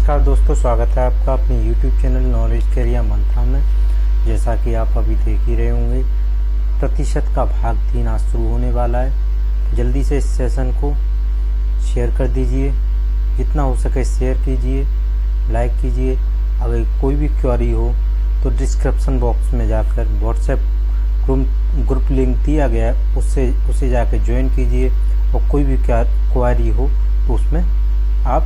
नमस्कार दोस्तों, स्वागत है आपका अपने YouTube चैनल नॉलेज कैरियर मंत्रा में। जैसा कि आप अभी देख ही रहे होंगे, प्रतिशत का भाग 3 आज शुरू होने वाला है। जल्दी से इस सेशन को शेयर कर दीजिए, जितना हो सके शेयर कीजिए, लाइक कीजिए। अगर कोई भी क्वेरी हो तो डिस्क्रिप्शन बॉक्स में जाकर व्हाट्सएप ग्रुप लिंक दिया गया है, उसे जाकर ज्वाइन कीजिए और कोई भी क्वेरी हो तो उसमें आप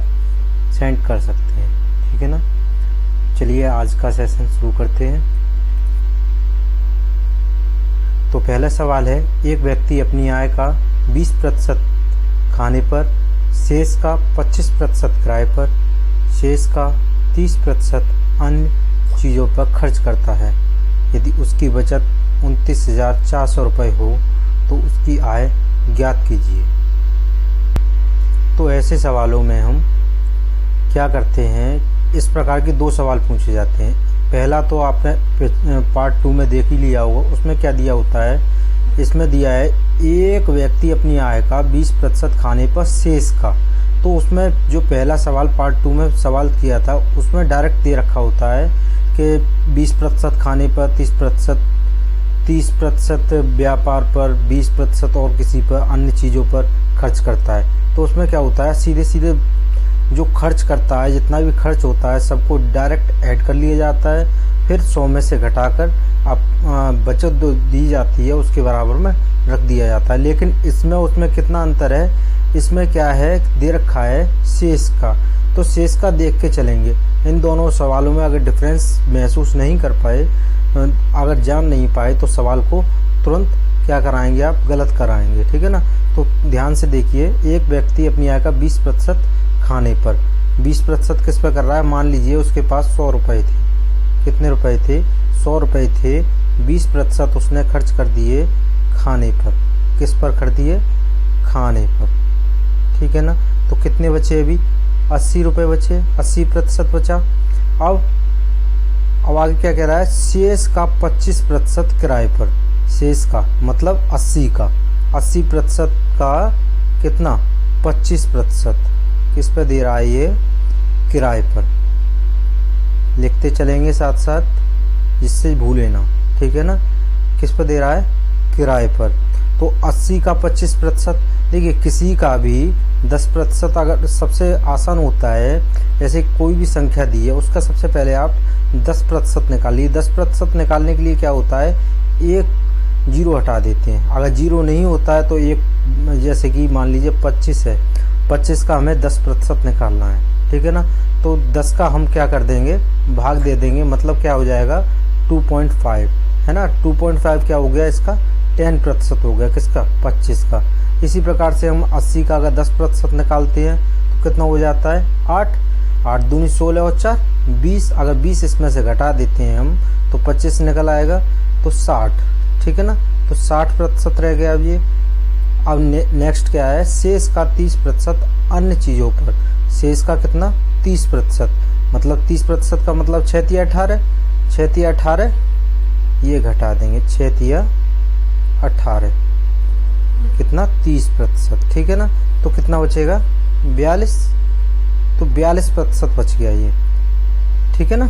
सेंड कर सकते हैं, ठीक है ना। चलिए आज का सेशन शुरू करते हैं। तो पहला सवाल है, एक व्यक्ति अपनी आय का 20% खाने पर, शेष का 25% किराए पर, शेष का 30% अन्य चीज़ों पर खर्च करता है। यदि उसकी बचत 29,400 रुपये हो तो उसकी आय ज्ञात कीजिए। तो ऐसे सवालों में हम क्या करते हैं, इस प्रकार के 2 सवाल पूछे जाते हैं। पहला तो आपने पार्ट 2 में देख ही लिया होगा, उसमें क्या दिया होता है, इसमें दिया है एक व्यक्ति अपनी आय का 20% खाने पर शेष का। तो उसमें जो पहला सवाल पार्ट 2 में सवाल किया था उसमें डायरेक्ट दे रखा होता है कि 20% खाने पर, 30% व्यापार पर, 20% और किसी पर अन्य चीज़ों पर खर्च करता है। तो उसमें क्या होता है, सीधे सीधे जो खर्च करता है, जितना भी खर्च होता है सबको डायरेक्ट ऐड कर लिया जाता है, फिर 100 में से घटाकर आप बचत जो दी जाती है उसके बराबर में रख दिया जाता है। लेकिन इसमें उसमें कितना अंतर है, इसमें क्या है, दे रखा है शेष का। तो शेष का देख के चलेंगे। इन दोनों सवालों में अगर डिफरेंस महसूस नहीं कर पाए, अगर जान नहीं पाए तो सवाल को तुरंत क्या कराएंगे, आप गलत कराएंगे, ठीक है ना। तो ध्यान से देखिए, एक व्यक्ति अपनी आय का 20% खाने पर, 20% किस पर कर रहा है, मान लीजिए उसके पास 100 रुपये थे। कितने रुपए थे, 100 रुपये थे। 20% उसने खर्च कर दिए खाने पर। किस पर कर दिए, खाने पर, ठीक है ना। तो कितने बचे, अभी 80 रुपये बचे, 80% बचा। अब आगे क्या कह रहा है, शेष का 25% किराए पर। शेष का मतलब 80 का, 80% का कितना, 25% किस पे दे रहा है, ये किराए पर। लिखते चलेंगे साथ साथ जिससे भूले ना, ठीक है ना। किस पे दे रहा है, किराए पर। तो 80 का 25%, देखिए किसी का भी 10%, अगर सबसे आसान होता है, जैसे कोई भी संख्या दी है उसका सबसे पहले आप 10% निकालिए। 10% निकालने के लिए क्या होता है, एक जीरो हटा देते हैं। अगर जीरो नहीं होता है तो एक, जैसे कि मान लीजिए 25 है, 25 का हमें 10% निकालना है, ठीक है ना। तो 10 का हम क्या कर देंगे, भाग दे देंगे, मतलब क्या हो जाएगा 2.5, है ना। 2.5 क्या हो गया, इसका 10% हो गया, किसका, 25 का। इसी प्रकार से हम 80 का अगर 10% निकालते हैं तो कितना हो जाता है, 8 दूनी 16 और 4 20। अगर 20 इसमें से घटा देते हैं हम तो 25 निकल आएगा, तो 60, ठीक है ना। तो 60% रह गया। अब ये अब नेक्स्ट क्या है, शेष का 30% अन्य चीज़ों पर। शेष का कितना, 30%, मतलब 30% का मतलब 6 तिया 18, 6 तिया 18 ये घटा देंगे, 6 तिया 18 कितना, 30%, ठीक है ना। तो कितना बचेगा, 42। तो 42% बच गया ये, ठीक है ना।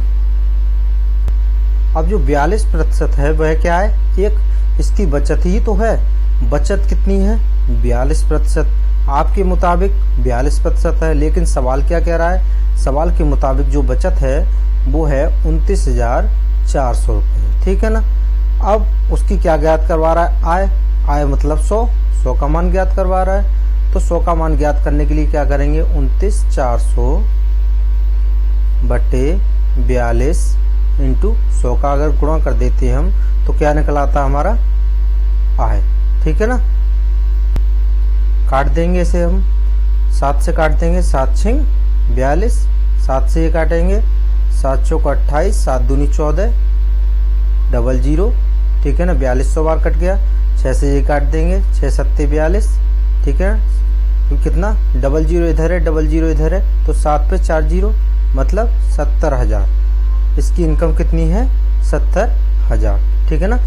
अब जो 42% है वह क्या है, एक इसकी बचत ही तो है। बचत कितनी है, 42%। आपके मुताबिक 42% है, लेकिन सवाल क्या कह रहा है, सवाल के मुताबिक जो बचत है वो है 29,400 रुपये, ठीक है ना। अब उसकी क्या ज्ञात करवा रहा है, आय मतलब 100 का मान ज्ञात करवा रहा है। तो 100 का मान ज्ञात करने के लिए क्या करेंगे, 29,400 बटे 42 इंटू 100 का अगर गुणा कर देते हैं हम तो क्या निकल आता हमारा, आय, ठीक है ना। काट देंगे इसे हम, 7 से काट देंगे, 7 छिंग 42, 7 से ये काटेंगे, 7 चौक 28, 7 दूनी 14, 00, ठीक है ना। 4200 बार कट गया। 6 से ये काट देंगे, 6 सत्ते 42, ठीक है। तो कितना, 00 इधर है, 00 इधर है, तो 7 पे 4 0, मतलब 70,000। इसकी इनकम कितनी है, 70,000, ठीक है ना।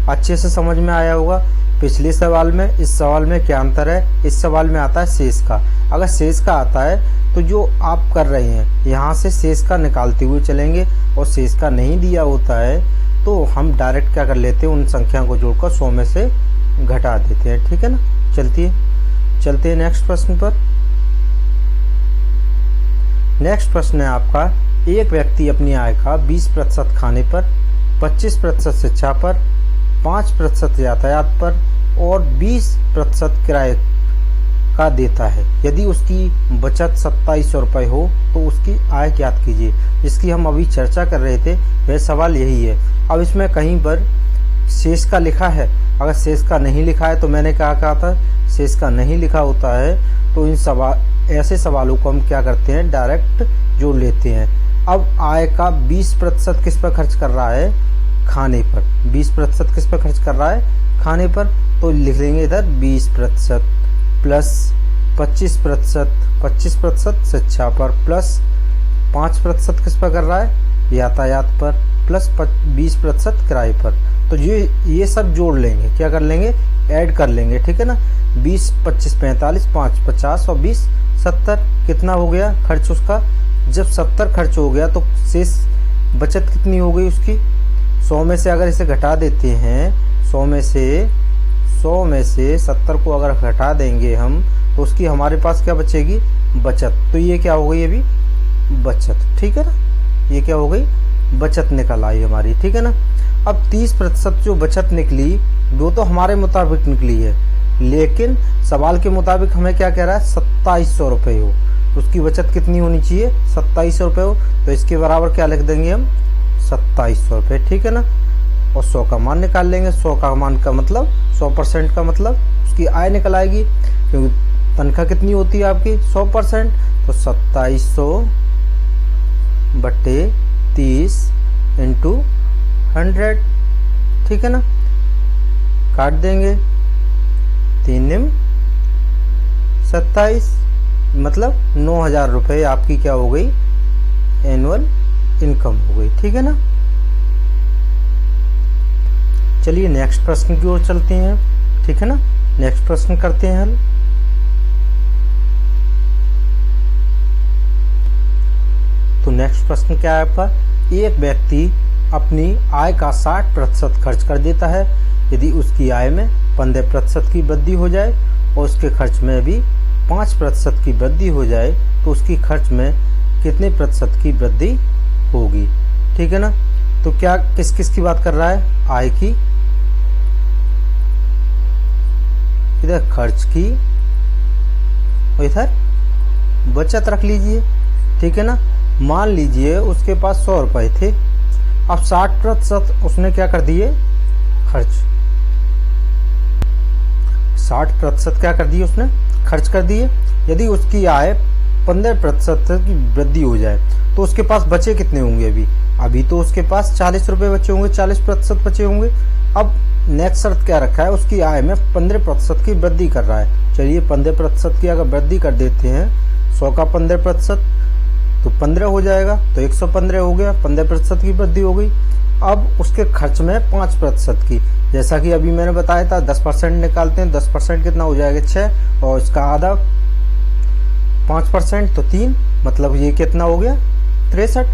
अच्छे से समझ में आया होगा। पिछले सवाल में इस सवाल में क्या अंतर है, इस सवाल में आता है शेष का। अगर शेष का आता है तो जो आप कर रहे हैं यहाँ से शेष का निकालते हुए चलेंगे, और शेष का नहीं दिया होता है तो हम डायरेक्ट क्या कर लेते हैं, उन संख्या को जोड़कर 100 में से घटा देते हैं। ठीक है ना, चलते हैं नेक्स्ट प्रश्न पर। नेक्स्ट प्रश्न है आपका, एक व्यक्ति अपनी आय का 20% खाने पर, 25% शिक्षा पर, 5% यातायात पर और 20% किराए का देता है। यदि उसकी बचत 2700 रुपये हो तो उसकी आय ज्ञात कीजिए। इसकी हम अभी चर्चा कर रहे थे, वह सवाल यही है। अब इसमें कहीं पर शेष का लिखा है, अगर शेष का नहीं लिखा है तो मैंने क्या कहा था, शेष का नहीं लिखा होता है तो इन ऐसे सवालों को हम क्या करते हैं, डायरेक्ट जोड़ लेते हैं। अब आय का 20% किस पर खर्च कर रहा है, खाने पर। 20% किस पर खर्च कर रहा है, खाने पर, तो लिख लेंगे इधर 20% प्लस 25% शिक्षा पर, प्लस 5% किस पर कर रहा है, यातायात पर, प्लस 20% किराए पर। तो ये सब जोड़ लेंगे, क्या कर लेंगे, ऐड कर लेंगे। ठीक है ना, 20, 25, 45, 5, 50 और 20, 70 कितना हो गया खर्च उसका। जब 70 खर्च हो गया तो शेष बचत कितनी हो गई उसकी, 100 में से अगर इसे घटा देते हैं, 100 में से 70 को अगर घटा देंगे हम तो उसकी हमारे पास क्या बचेगी, बचत। तो ये क्या हो गई अभी, बचत। ठीक है ना, ये क्या हो गई, बचत निकल आई हमारी। ठीक है ना, अब 30% जो बचत निकली वो तो हमारे मुताबिक निकली है, लेकिन सवाल के मुताबिक हमें क्या कह रहा है, 2700 रुपये हो, उसकी बचत कितनी होनी चाहिए, 2700 रुपये हो। तो इसके बराबर क्या लिख देंगे हम, 2700 रुपये। ठीक है ना, और 100 का मान निकाल लेंगे। 100 का मान का मतलब 100% का मतलब उसकी आय निकल आएगी, क्योंकि तनख्वाह कितनी होती है आपकी, 100%। तो 2700 बट्टे 30 इंटू 100। ठीक है ना, काट देंगे, 3 निम 27, मतलब 9000 रुपये आपकी क्या हो गई, एनुअल इनकम हो गई। ठीक है ना, चलिए नेक्स्ट प्रश्न की ओर चलते हैं। ठीक है ना, नेक्स्ट प्रश्न करते हैं हल। तो नेक्स्ट प्रश्न क्या है आपका, एक व्यक्ति अपनी आय का 60% खर्च कर देता है। यदि उसकी आय में 15% की वृद्धि हो जाए और उसके खर्च में भी 5% की वृद्धि हो जाए तो उसकी खर्च में कितने प्रतिशत की वृद्धि होगी। ठीक है ना, तो क्या किस किस की बात कर रहा है, आय की, इधर खर्च की और इधर बचत रख लीजिए। ठीक है ना, मान लीजिए उसके पास 100 रुपए थे, अब 60% उसने क्या कर दिए, खर्च। 60% क्या कर दिए उसने, खर्च कर दिए। यदि उसकी आय 15% की वृद्धि हो जाए तो उसके पास बचे कितने होंगे, अभी तो उसके पास 40 रुपए बचे होंगे, 40% बचे होंगे। अब नेक्स्ट शर्त क्या रखा है, उसकी आय में 15% की वृद्धि कर रहा है। चलिए 15% की अगर वृद्धि कर देते हैं, 100 का 15% तो 15 हो जाएगा, तो 115 हो गया, 15% की वृद्धि हो गई। अब उसके खर्च में 5% की, जैसा कि अभी मैंने बताया था 10% निकालते हैं, 10% कितना हो जाएगा 6, और इसका आधा 5% तो 3, मतलब ये कितना हो गया 63।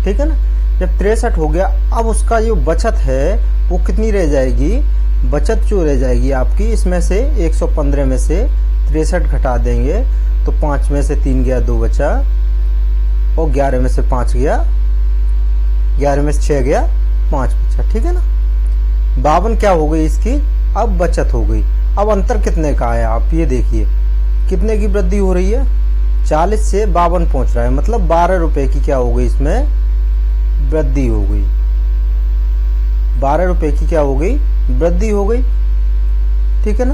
ठीक है ना, जब 63 हो गया, अब उसका जो बचत है वो कितनी रह जाएगी, बचत जो रह जाएगी आपकी, इसमें से 115 में से 63 घटा देंगे तो 5 में से 3 गया, 2 बचा, और 11 में से 5 गया, 11 में से 6 गया, 5 बचा। ठीक है ना, 52 क्या हो गई इसकी, अब बचत हो गई। अब अंतर कितने का है, आप ये देखिए कितने की वृद्धि हो रही है, 40 से 52 पहुंच रहा है, मतलब 12 रुपए की क्या हो गई, इसमें वृद्धि हो गई। 12 रुपए की क्या हो गई, वृद्धि हो गई। ठीक है ना,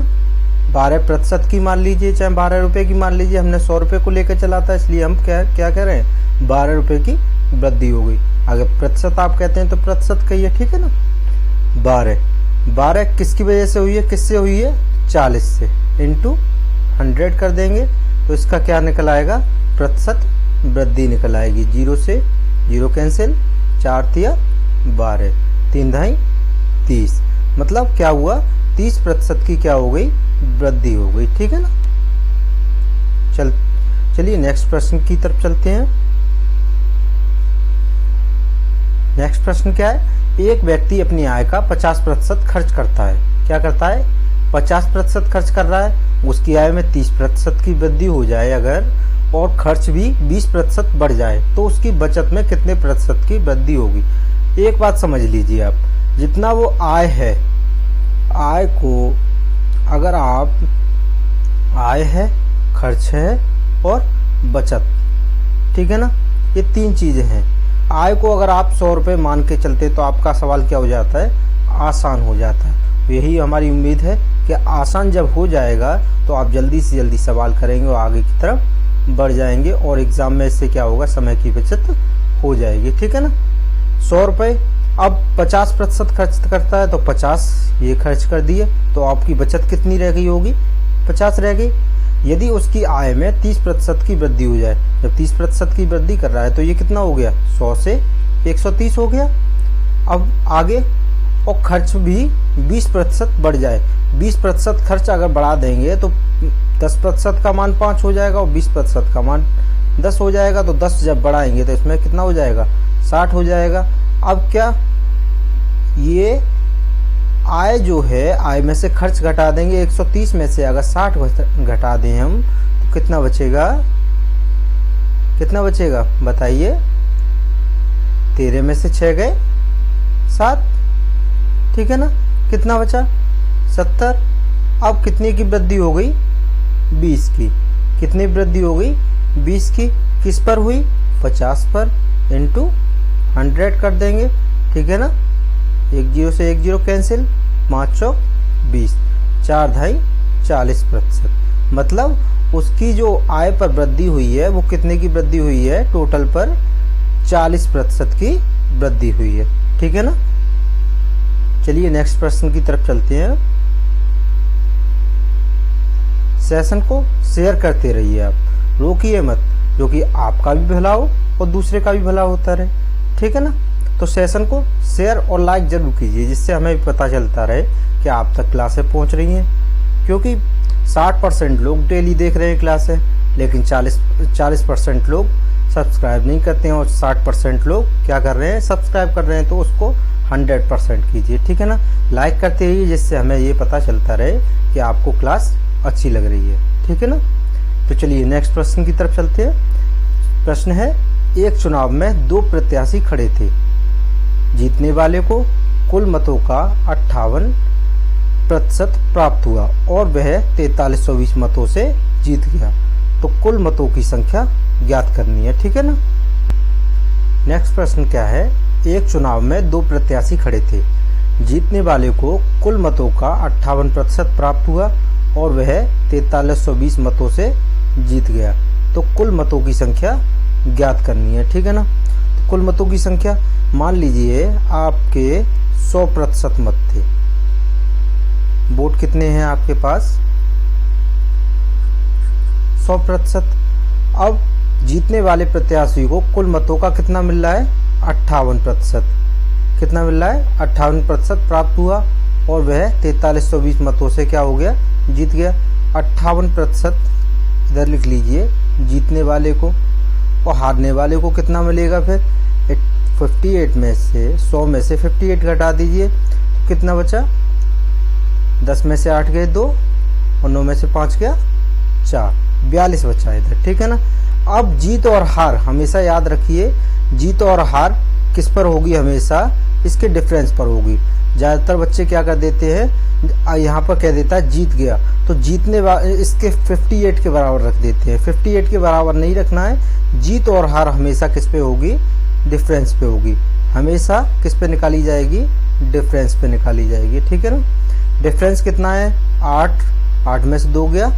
12% की मान लीजिए, चाहे 12 रुपए की मान लीजिए, हमने 100 रुपए को लेकर चला था, इसलिए हम क्या कह रहे हैं, 12 रुपए की वृद्धि हो गई। अगर प्रतिशत आप कहते हैं तो प्रतिशत कहिए। ठीक है ना, 12 किसकी वजह से हुई है, किससे हुई है, 40 से, इंटू 100 कर देंगे तो इसका क्या निकल आएगा, प्रतिशत वृद्धि निकल आएगी। 0 से 0 कैंसिल, 4 तिया 12, 3 धाई 30, मतलब क्या हुआ, 30% की क्या हो गई, वृद्धि हो गई। ठीक है ना, चलिए नेक्स्ट प्रश्न की तरफ चलते हैं। नेक्स्ट प्रश्न क्या है? एक व्यक्ति अपनी आय का 50% खर्च करता है। क्या करता है? 50% खर्च कर रहा है। उसकी आय में 30% की वृद्धि हो जाए अगर, और खर्च भी 20% बढ़ जाए, तो उसकी बचत में कितने प्रतिशत की वृद्धि होगी? एक बात समझ लीजिए आप, जितना वो आय है, आय को अगर आप, आय है, खर्च है और बचत, ठीक है ना, ये तीन चीजें हैं। आय को अगर आप 100 रुपये मान के चलते तो आपका सवाल क्या हो जाता है? आसान हो जाता है। यही हमारी उम्मीद है कि आसान जब हो जाएगा तो आप जल्दी से जल्दी सवाल करेंगे और आगे की तरफ बढ़ जाएंगे, और एग्जाम में इससे क्या होगा? समय की बचत हो जाएगी, ठीक है ना। 100 रुपये अब 50% खर्च करता है तो 50 ये खर्च कर दिए, तो आपकी बचत कितनी रह गई होगी? 50 रह गई। यदि उसकी आय में 30% की वृद्धि हो जाए, जब 30% की वृद्धि कर रहा है तो ये कितना हो गया? 100 से 130 हो गया। अब आगे, और खर्च भी 20% बढ़ जाए। 20% खर्च अगर बढ़ा देंगे तो 10% का मान 5 हो जाएगा और 20% का मान 10 हो जाएगा। तो 10 जब बढ़ाएंगे तो इसमें कितना हो जाएगा? 60 हो जाएगा। अब क्या, ये आय जो है, आय में से खर्च घटा देंगे। 130 में से अगर 60 घटा दें हम तो कितना बचेगा? कितना बचेगा बताइए? 13 में से 6 गए 7, ठीक है ना। कितना बचा? 70। अब कितने की वृद्धि हो गई? 20 की। कितनी वृद्धि हो गई? 20 की। किस पर हुई? 50 पर, इंटू 100 कर देंगे, ठीक है ना। 1 0 से 1 0 कैंसिल, 5 चौक 20, 4 ढाई 40%। मतलब उसकी जो आय पर वृद्धि हुई है वो कितने की वृद्धि हुई है? टोटल पर 40% की वृद्धि हुई है, ठीक है ना। चलिए नेक्स्ट प्रश्न की तरफ चलते हैं। सेशन को शेयर करते रहिए आप, रोकिए मत, जो कि आपका भी भला हो और दूसरे का भी भला होता रहे, ठीक है ना। तो सेशन को शेयर और लाइक जरूर कीजिए, जिससे हमें भी पता चलता रहे कि आप तक क्लासें पहुंच रही हैं। क्योंकि 60% लोग डेली देख रहे हैं क्लासें, लेकिन 40% लोग सब्सक्राइब नहीं करते हैं, और 60% लोग क्या कर रहे हैं? सब्सक्राइब कर रहे हैं। तो उसको 100% कीजिए, ठीक है ना। लाइक करते रहिए, जिससे हमें ये पता चलता रहे कि आपको क्लास अच्छी लग रही है, ठीक है ना। तो चलिए नेक्स्ट प्रश्न की तरफ चलते हैं। प्रश्न है, एक चुनाव में 2 प्रत्याशी खड़े थे। जीतने वाले को कुल मतों का 58% प्राप्त हुआ और वह 4320 मतों से जीत गया। तो कुल मतों की संख्या ज्ञात करनी है, ठीक है ना। नेक्स्ट प्रश्न क्या है? एक चुनाव में 2 प्रत्याशी खड़े थे। जीतने वाले को कुल मतों का 58% प्राप्त हुआ और वह 4320 मतों से जीत गया। तो कुल मतों की संख्या ज्ञात करनी है, ठीक है ना। तो कुल मतों की संख्या, मान लीजिए आपके 100% मत थे। वोट कितने हैं आपके पास? 100%। अब जीतने वाले प्रत्याशी को कुल मतों का कितना मिल रहा है? 58%। कितना मिल रहा है? 58% प्राप्त हुआ और वह 4320 मतों से क्या हो गया? जीत गया। 58% इधर लिख लीजिए जीतने वाले को, और हारने वाले को कितना मिलेगा? फिर 58 में से 100 में से 58 घटा दीजिए, तो कितना बचा? 10 में से 8 गए 2 और 9 में से 5 गया 4, 42 बचा इधर, ठीक है ना। अब जीत और हार हमेशा याद रखिए, जीत और हार किस पर होगी? हमेशा इसके डिफरेंस पर होगी। ज़्यादातर बच्चे क्या कर देते हैं, यहाँ पर कह देता है जीत गया, तो जीतने इसके 58 के बराबर रख देते हैं। 58 के बराबर नहीं रखना है। जीत और हार हमेशा किस पे होगी? डिफरेंस पे होगी। हमेशा किस पे निकाली जाएगी? डिफरेंस पे निकाली जाएगी, ठीक है ना। डिफरेंस कितना है? 8, 8 में से 2 गया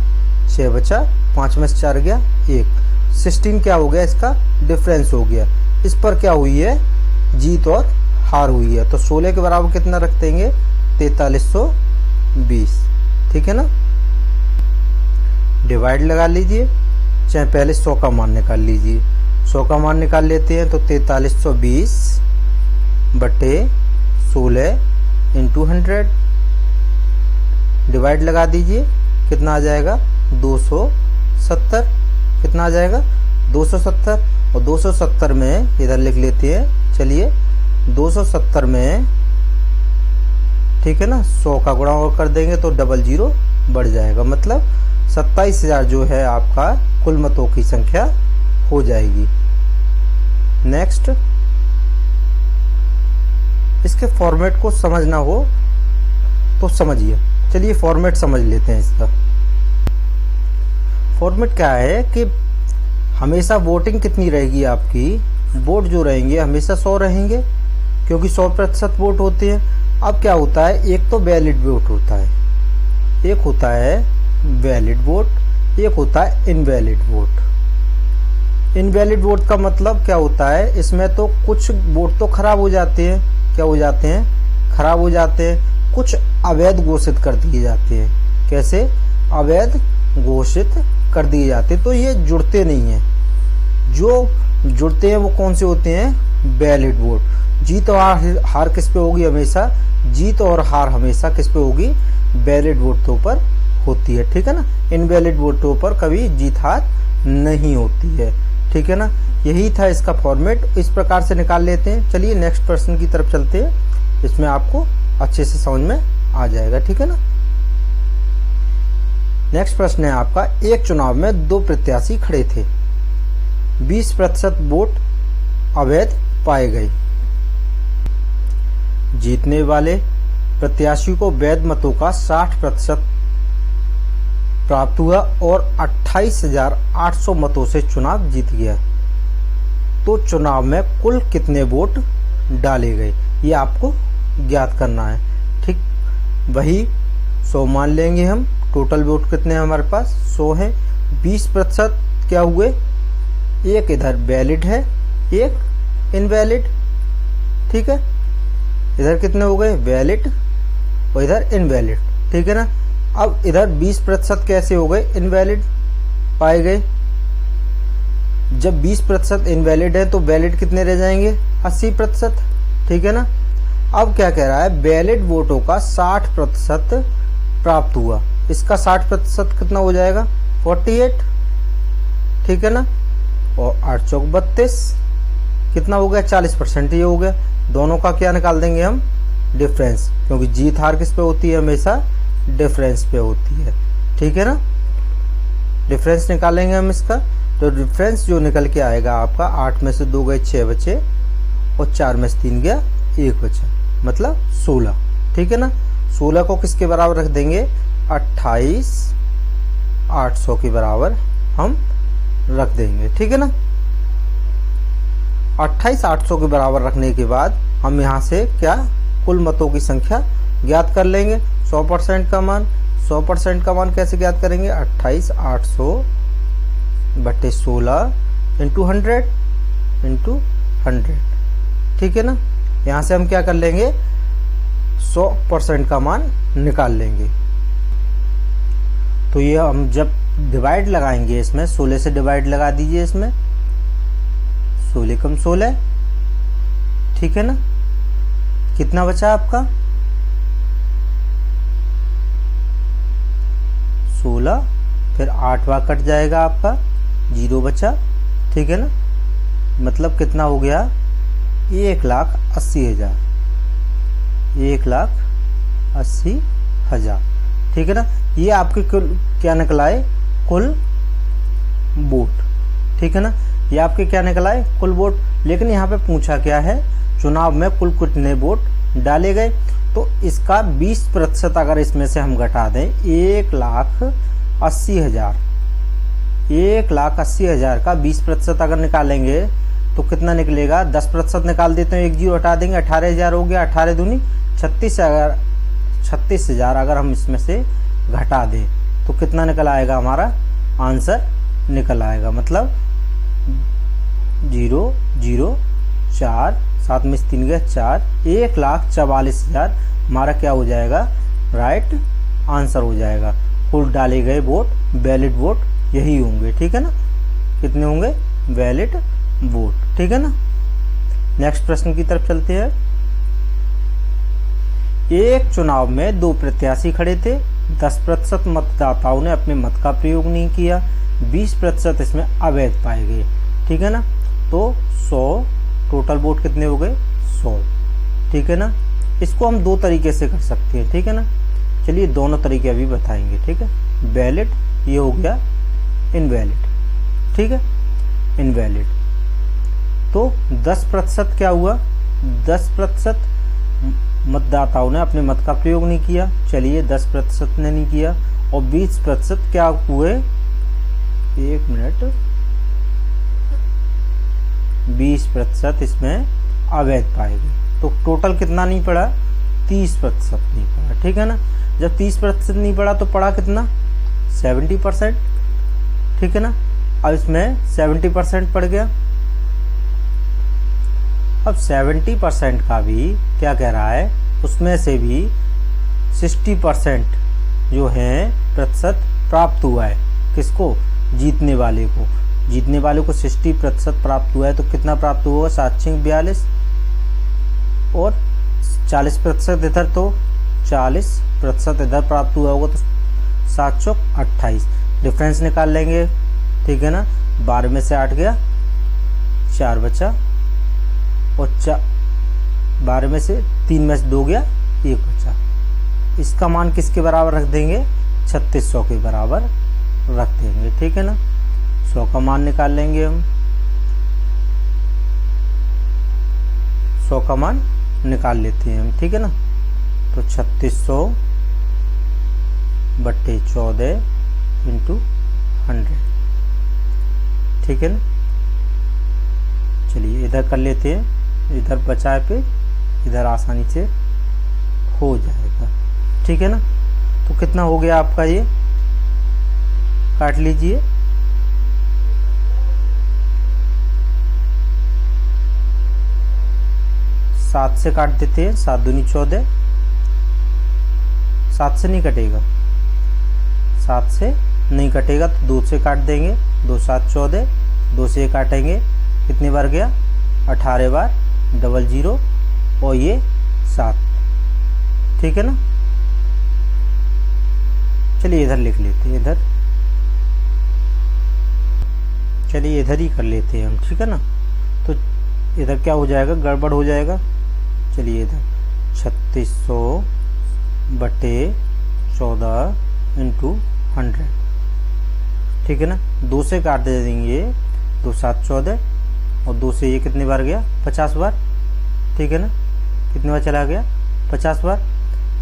6 बचा, 5 में से 4 गया 1, 16 क्या हो गया? इसका डिफरेंस हो गया। इस पर क्या हुई है? जीत और हार हुई है। तो 16 के बराबर कितना रख देंगे? 4320, ठीक है ना। डिवाइड लगा लीजिए, चाहे पहले 100 का मान निकाल लीजिए। 100 का मान निकाल लेते हैं तो 4320 बटे 16 इंटू 100, डिवाइड लगा दीजिए, कितना आ जाएगा? 270। कितना आ जाएगा 270, और 270 में इधर लिख लेते हैं, चलिए 270 में, ठीक है ना, 100 का गुणा और कर देंगे तो 00 बढ़ जाएगा, मतलब 27,000 जो है आपका कुल मतों की संख्या हो जाएगी। नेक्स्ट, इसके फॉर्मेट को समझना हो तो समझिए। चलिए फॉर्मेट समझ लेते हैं इसका। फॉर्मेट क्या है कि हमेशा वोटिंग कितनी रहेगी आपकी, वोट जो रहेंगे हमेशा 100 रहेंगे, क्योंकि 100% वोट होते हैं। अब क्या होता है, एक तो वैलिड वोट होता है, एक होता है वैलिड वोट, एक होता है इनवैलिड वोट। इनवैलिड वोट का मतलब क्या होता है, इसमें तो कुछ वोट तो खराब हो जाते हैं, क्या हो जाते हैं, खराब हो जाते हैं, कुछ अवैध घोषित कर दिए जाते हैं। कैसे अवैध घोषित कर दिए जाते हैं, तो ये जुड़ते नहीं हैं। जो जुड़ते हैं वो कौन से होते हैं, वैलिड वोट। जीत और हार किस पे होगी, हमेशा जीत और हार हमेशा किस पे होगी, वैलिड वोटों पर होती है, ठीक है ना। इनवैलिड वोटों पर कभी जीत हार नहीं होती है, ठीक है ना। यही था इसका फॉर्मेट, इस प्रकार से निकाल लेते हैं। चलिए नेक्स्ट प्रश्न की तरफ चलते हैं, इसमें आपको अच्छे से समझ में आ जाएगा, ठीक है ना। नेक्स्ट प्रश्न है आपका, एक चुनाव में 2 प्रत्याशी खड़े थे, 20% वोट अवैध पाए गए। जीतने वाले प्रत्याशी को वैध मतों का 60% प्राप्त हुआ और 28,800 मतों से चुनाव जीत गया। तो चुनाव में कुल कितने वोट डाले गए, ये आपको ज्ञात करना है, ठीक। वही 100 मान लेंगे हम। टोटल वोट कितने हैं हमारे पास, 100 है। 20% क्या हुए, एक इधर वैलिड है, एक इनवैलिड, ठीक है। इधर कितने हो गए, वैलिड और इधर इनवैलिड, ठीक है ना। अब इधर 20% कैसे हो गए, इनवैलिड पाए गए। जब 20% इनवैलिड है तो वैलिड कितने रह जाएंगे, 80%, ठीक है ना। अब क्या कह रहा है, वैलिड वोटों का 60% प्राप्त हुआ, इसका 60% कितना हो जाएगा, 48, ठीक है ना। और 8 चौक 32 कितना हो गया, 40% ये हो गया। दोनों का क्या निकाल देंगे हम, डिफरेंस, क्योंकि जीत हार किस पे होती है, हमेशा डिफरेंस पे होती है, ठीक है ना। डिफरेंस निकालेंगे हम इसका, तो डिफरेंस जो निकल के आएगा आपका, 8 में से 2 गए 6 बचे, और 4 में से 3 गया 1 बचा, मतलब 16, ठीक है ना। 16 को किसके बराबर रख देंगे, 28,800 के बराबर हम रख देंगे, ठीक है ना। 28,800 के बराबर रखने के बाद हम यहाँ से क्या, कुल मतों की संख्या ज्ञात कर लेंगे। 100% का मान, 100% का मान कैसे ज्ञात करेंगे, 28,800 बटे 16 इंटू 100, ठीक है ना। यहाँ से हम क्या कर लेंगे, 100% का मान निकाल लेंगे। तो ये हम जब डिवाइड लगाएंगे इसमें, 16 से डिवाइड लगा दीजिए इसमें, 16 कम 16, ठीक है ना। कितना बचा आपका, 16, फिर 8वां कट जाएगा आपका, 0 बचा, ठीक है ना। मतलब कितना हो गया, 1,80,000, 1,80,000, ठीक है ना। ये आपके कुल क्या निकला है, कुल वोट, ठीक है ना। ये आपके क्या निकला है, कुल वोट। लेकिन यहाँ पे पूछा क्या है, चुनाव में कुल कितने वोट डाले गए, तो इसका 20% अगर इसमें से हम घटा दें, 1,80,000, 1,80,000 का 20% अगर निकालेंगे तो कितना निकलेगा, 10% निकाल देते हैं, 1 0 हटा देंगे, 18,000 हो गया। 18 दूनी 36,000 अगर हम इसमें से घटा दें तो कितना निकल आएगा, हमारा आंसर निकल आएगा, मतलब 0 0 4 7 में 3 गए 4, 1,44,000 हमारा क्या हो जाएगा, राइट आंसर हो जाएगा। कुल डाले गए वोट, वैलिड वोट यही होंगे, ठीक है ना। कितने होंगे, वैलिड वोट, ठीक है ना। नेक्स्ट प्रश्न की तरफ चलते हैं। एक चुनाव में 2 प्रत्याशी खड़े थे, 10% मतदाताओं ने अपने मत का प्रयोग नहीं किया, 20% इसमें अवैध पाए गए, ठीक है ना। तो 100 टोटल वोट कितने हो गए, 100, ठीक है ना। इसको हम दो तरीके से कर सकते हैं, ठीक है ना। चलिए दोनों तरीके अभी बताएंगे, ठीक है। वैलिड, ये हो गया इनवैलिड, ठीक है, इनवैलिड। तो 10% क्या हुआ, 10% मतदाताओं ने अपने मत का प्रयोग नहीं किया। चलिए 10% ने नहीं किया, और 20% क्या हुए, 1 मिनट, 20% इसमें अवैध पाए गए। तो टोटल कितना नहीं पड़ा, 30% नहीं पड़ा, ठीक है ना। जब 30% नहीं पड़ा तो पड़ा कितना, 70%, ठीक है ना। अब इसमें 70% पड़ गया। अब 70% का भी क्या कह रहा है, उसमें से भी 60% जो है प्रतिशत प्राप्त हुआ है, किसको, जीतने वाले को। जीतने वाले को 60% प्राप्त हुआ है, तो कितना प्राप्त हुआ, 742, और 40% इधर, तो 40% इधर प्राप्त हुआ होगा, तो 728। डिफरेंस निकाल लेंगे, ठीक है ना। 12 में से 8 गया, 4 बचा, और 12 में से 3 में से 2 गया, 1 बचा। इसका मान किसके बराबर रख देंगे, 3600 के बराबर रख देंगे, ठीक है ना। 100 का मान निकाल लेंगे हम, 100 का मान निकाल लेते हैं हम, ठीक है ना। तो 3600 बट्टे 14 इंटू 100, ठीक है ना। चलिए इधर कर लेते हैं, इधर बचाए पे इधर आसानी से हो जाएगा, ठीक है ना। तो कितना हो गया आपका, ये काट लीजिए, 7 से काट देते हैं, 7 दूनी 14, 7 से नहीं कटेगा, 7 से नहीं कटेगा, तो 2 से काट देंगे, 2 7 14, 2 से काटेंगे, कितनी बार गया, 18 बार, 00, और ये 7, ठीक है ना। चलिए इधर लिख लेते हैं, इधर, चलिए इधर ही कर लेते हैं हम, ठीक है ना। तो इधर क्या हो जाएगा, गड़बड़ हो जाएगा। चलिए इधर 3600 बटे 14 इंटू 100, ठीक है ना। 2 से काट दे देंगे, 2 7 14, और 2 से ये कितनी बार गया, 50 बार, ठीक है ना। कितनी बार चला गया, 50 बार।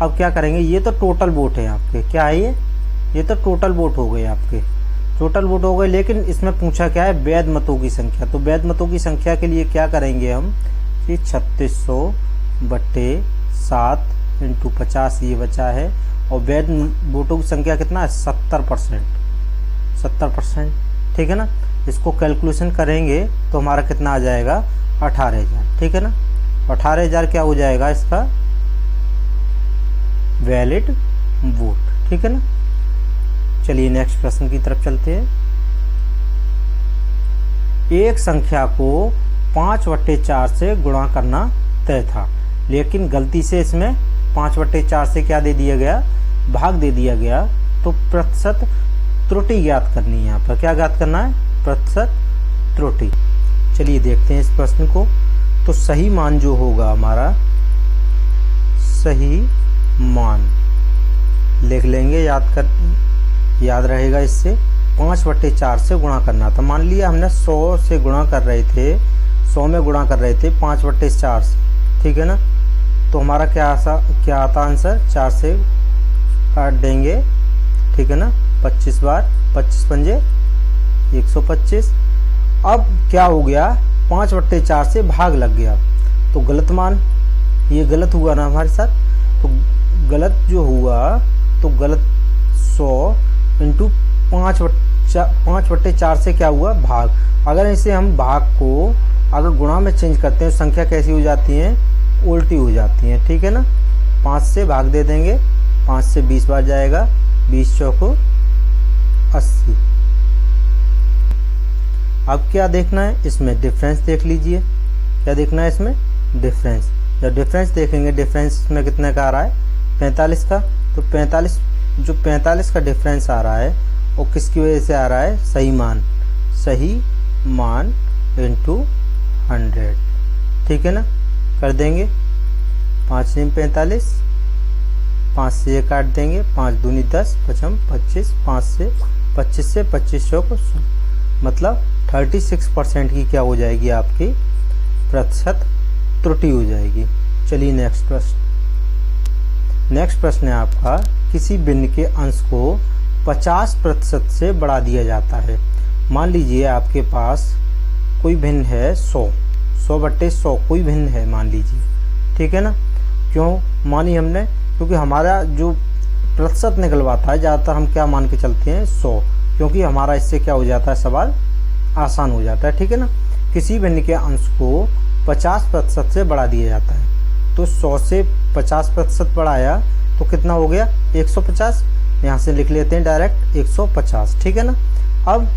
अब क्या करेंगे, ये तो टोटल वोट है आपके, क्या है ये तो टोटल वोट हो गए आपके, टोटल वोट हो गए। लेकिन इसमें पूछा क्या है, वैध मतों की संख्या। तो वैध मतों की संख्या के लिए क्या करेंगे हम, कि 3600 बट्टे 7 इंटू 50 ये बचा है, और वैध वोटों की संख्या कितना है, 70%, 70%, ठीक है ना। इसको कैलकुलेशन करेंगे तो हमारा कितना आ जाएगा, 18,000, ठीक है ना। 18,000 क्या हो जाएगा इसका, वैलिड वोट, ठीक है ना। चलिए नेक्स्ट प्रश्न की तरफ चलते हैं। एक संख्या को 5/4 से गुणा करना तय था, लेकिन गलती से इसमें 5/4 से क्या दे दिया गया, भाग दे दिया गया। तो प्रतिशत त्रुटि ज्ञात करनी है। यहाँ पर क्या ज्ञात करना है, प्रतिशत त्रुटि। चलिए देखते हैं इस प्रश्न को। तो सही मान जो होगा हमारा, सही मान लिख लेंगे, याद रहेगा इससे। 5/4 से गुणा करना था। मान लिया हमने 100 से गुणा कर रहे थे, 100 में गुणा कर रहे थे 5/4 से, ठीक है ना। तो हमारा क्या आता आंसर, 4 से काट देंगे, ठीक है ना। 25 बार, 25 पंजे 125। अब क्या हो गया, 5/4 से भाग लग गया, तो गलत मान, ये गलत हुआ ना हमारे साथ। तो गलत जो हुआ, तो गलत 100 इंटू 5/4 से क्या हुआ, भाग। अगर इसे हम भाग को अगर गुणा में चेंज करते हैं, संख्या कैसी हो जाती है, उल्टी हो जाती है, ठीक है ना। 5 से भाग दे देंगे, 5 से 20 बार जाएगा, 20 चौको 80। अब क्या देखना है, इसमें डिफरेंस देख लीजिए। क्या देखना है इसमें, डिफरेंस। जब डिफरेंस देखेंगे, डिफरेंस में कितने का आ रहा है, 45 का। तो 45 का डिफरेंस आ रहा है, और किसकी वजह से आ रहा है, सही मान इंटू 100, ठीक है ना। कर देंगे 5 × 45, 5 से ये काट देंगे, 5 दूनी 10, 5 25, 5 से 25 को 100, मतलब 36% की क्या हो जाएगी, आपकी प्रतिशत त्रुटि हो जाएगी। चलिए नेक्स्ट प्रश्न है आपका, किसी भिन्न के अंश को 50% से बढ़ा दिया जाता है। मान लीजिए आपके पास कोई भिन्न है 100/100 कोई भिन्न है मान लीजिए, ठीक है ना। क्यों मानी हमने, क्योंकि हमारा जो प्रतिशत निकलवाता है ज़्यादातर हम क्या मान के चलते हैं 100, क्योंकि हमारा इससे क्या हो जाता है, सवाल आसान हो जाता है, ठीक है ना। किसी भिन्न के अंश को 50% से बढ़ा दिया जाता है, तो 100 से 50% बढ़ाया तो कितना हो गया, 150। यहाँ से लिख लेते हैं डायरेक्ट 150, ठीक है ना। अब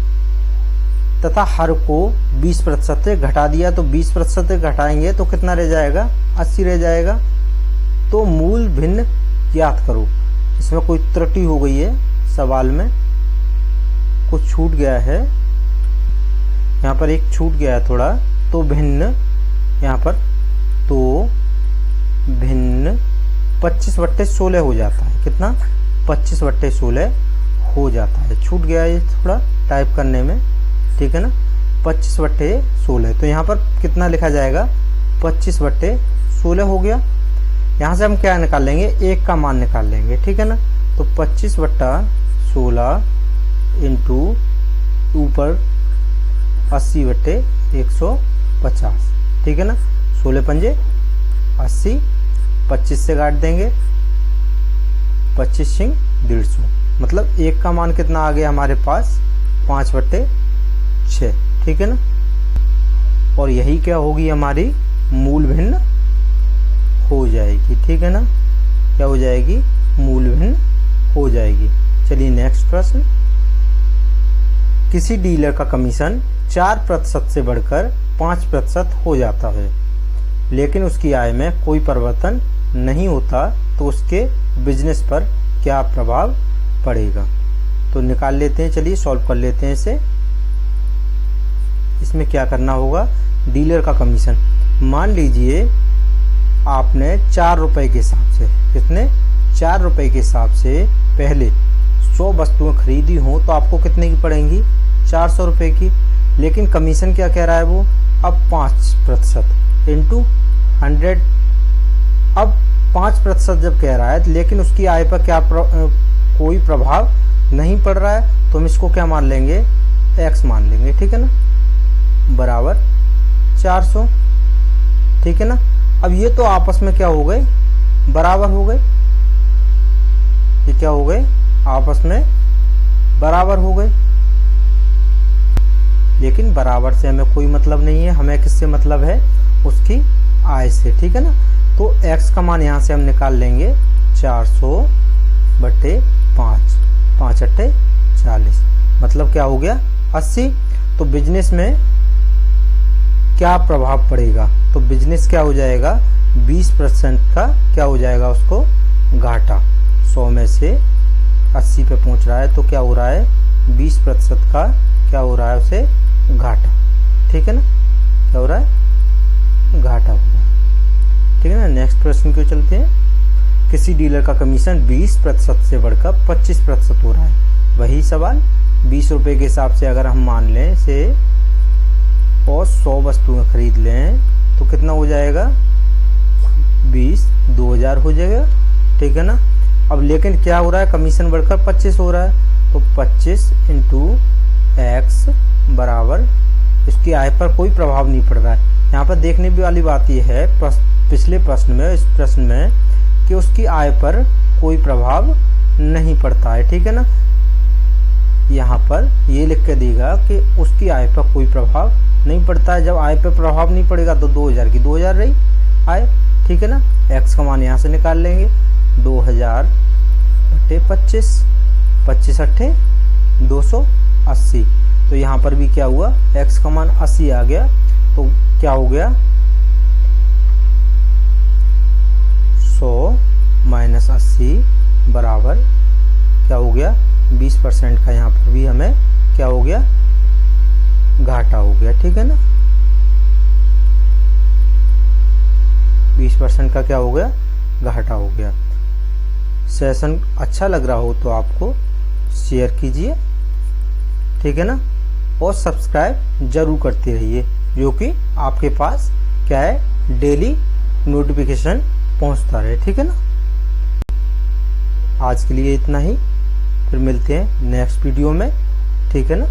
तथा हर को 20% से घटा दिया, तो 20% से घटाएंगे तो कितना रह जाएगा, 80 रह जाएगा। तो मूल भिन्न ज्ञात करो। इसमें कोई त्रुटि हो गई है, सवाल में कुछ छूट गया है, यहाँ पर एक छूट गया है थोड़ा, तो भिन्न यहाँ पर तो भिन्न 25/16 हो जाता है। कितना, 25/16 हो जाता है। छूट गया ये थोड़ा टाइप करने में, ठीक है ना। 25/16, तो यहाँ पर कितना लिखा जाएगा, 25/16 हो गया। यहाँ से हम क्या निकाल लेंगे, 1 का मान निकाल लेंगे, ठीक है ना। तो 25/16 इंटू ऊपर 80/150, ठीक है ना। 16 पंजे 80, 25 से काट देंगे, 25 × 150, मतलब 1 का मान कितना आ गया हमारे पास, 5/6, ठीक है ना। और यही क्या होगी, हमारी मूल भिन्न हो जाएगी, ठीक है ना। क्या हो जाएगी, मूल भिन्न हो जाएगी। चलिए नेक्स्ट प्रश्न, किसी डीलर का कमीशन 4% से बढ़कर 5% हो जाता है, लेकिन उसकी आय में कोई परिवर्तन नहीं होता, तो उसके बिजनेस पर क्या प्रभाव पड़ेगा। तो निकाल लेते हैं, चलिए सॉल्व कर लेते हैं इसे। इसमें क्या करना होगा, डीलर का कमीशन, मान लीजिए आपने 4 रुपए के हिसाब से, कितने, 4 रुपए के हिसाब से पहले 100 वस्तुएं खरीदी हो, तो आपको कितने की पड़ेंगी, 400 रुपए की। लेकिन कमीशन क्या कह रहा है वो, अब 5% इंटू 100। अब 5% जब कह रहा है, लेकिन उसकी आय पर क्या कोई प्रभाव नहीं पड़ रहा है, तो हम इसको क्या मान लेंगे, x मान लेंगे, ठीक है ना, बराबर 400, ठीक है ना। अब ये तो आपस में क्या हो गए, बराबर हो गए, ये क्या हो गए, आपस में बराबर हो गए। लेकिन बराबर से हमें कोई मतलब नहीं है, हमें किससे मतलब है, उसकी आय से, ठीक है ना। तो x का मान यहाँ से हम निकाल लेंगे 400/5, 5×8 40, मतलब क्या हो गया 80। तो बिजनेस में क्या प्रभाव पड़ेगा, तो बिजनेस क्या हो जाएगा, 20% का क्या हो जाएगा उसको घाटा। 100 में से 80 पे पहुंच रहा है, तो क्या हो रहा है, 20% का क्या हो रहा है उसे घाटा, ठीक है ना, क्या हो रहा है, घाटा हो रहा है, ठीक है ना। नेक्स्ट प्रश्न क्यों चलते हैं, किसी डीलर का कमीशन 20% से बढ़कर 25% हो रहा है। वही सवाल, 20 रुपए के हिसाब से अगर हम मान लें से और 100 वस्तुएं खरीद लें, तो कितना हो जाएगा, 20,000 हो जाएगा, ठीक है ना। अब लेकिन क्या हो रहा है, कमीशन बढ़कर 25 हो रहा है, तो 25 × x बराबर, इसकी आय पर कोई प्रभाव नहीं पड़ रहा है। यहाँ पर देखने वाली बात यह है, पिछले प्रश्न में, इस प्रश्न में, कि उसकी आय पर कोई प्रभाव नहीं पड़ता है, ठीक है ना। यहाँ पर ये लिख के देगा कि उसकी आय पर कोई प्रभाव नहीं पड़ता है। जब आय पर प्रभाव नहीं पड़ेगा तो 2000 की 2000 रही आय, ठीक है ना। x का मान यहाँ से निकाल लेंगे, 2000/25, 25×8 280। तो यहाँ पर भी क्या हुआ, x का मान 80 आ गया, तो क्या हो गया, 100 - 80 बराबर क्या हो गया, 20 20% का यहाँ पर भी हमें क्या हो गया, घाटा हो गया। ठीक है ना, 20% का क्या हो गया, घाटा हो गया। सेशन अच्छा लग रहा हो तो आपको शेयर कीजिए, ठीक है ना, और सब्सक्राइब जरूर करते रहिए, जो कि आपके पास क्या है, डेली नोटिफिकेशन पहुंचता रहे। ठीक है ना, आज के लिए इतना ही, फिर मिलते हैं नेक्स्ट वीडियो में। ठीक है ना।